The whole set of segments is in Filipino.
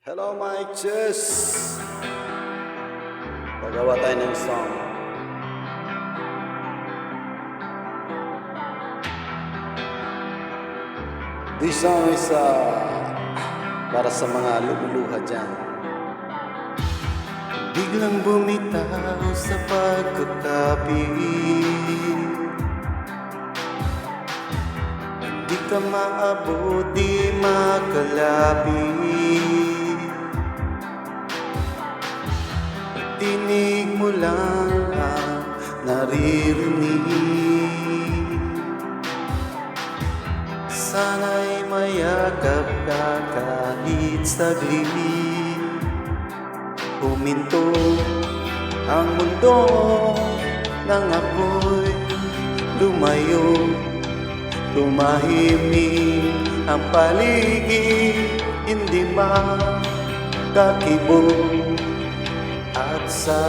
Hello my chess! Pagawa tayo ng song. This song is para sa mga luluha dyan. Biglang bumitaw sa pagkakapit, hindi ka maabot, di makalapit. Tinig mo lang ang naririnig, sana'y mayakap ka kahit saglit. Huminto ang mundo nang ako'y lumayo, tumahimik ang paligid, hindi makakibog. At sa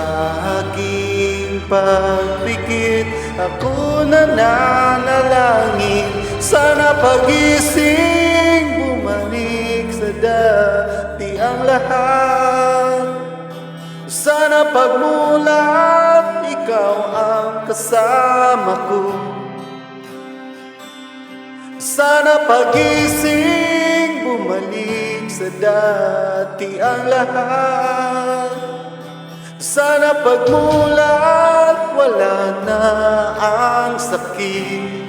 aking pagpikit, ako nananalangin, sana pagising bumalik sa dati ang lahat. Sana pagmulat, ikaw ang kasama ko. Sana pagising bumalik sa dati ang lahat. Sana pagmulat, wala na ang sakit.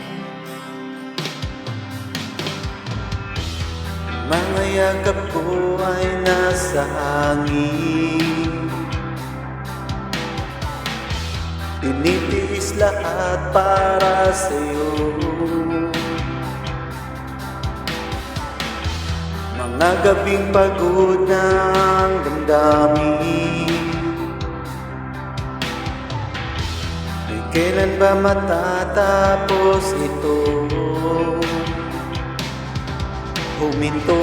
Mga yakap ko ay nasa hangin, tinitiis lahat para sa'yo. Mga gabing pagod ng damdamin, ay kailan ba matatapos ito? Huminto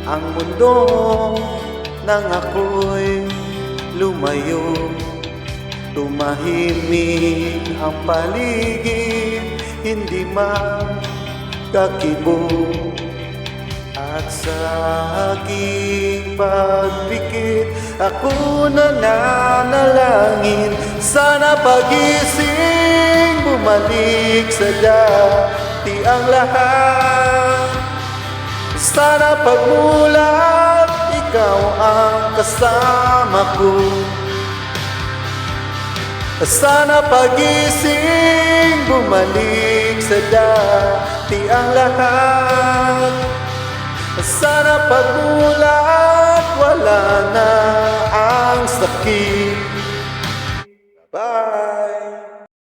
ang mundo nang ako'y lumayo, tumahimik ang paligid, hindi makakibog. At sa aking pagpikit, ako nananalangin, sana pagising bumalik sa dati ang lahat. Sana pagmulat, ikaw ang kasama ko. Sana pagising bumalik sa dati ang lahat. Sana pagmulat, wala na ang sakit. Bye!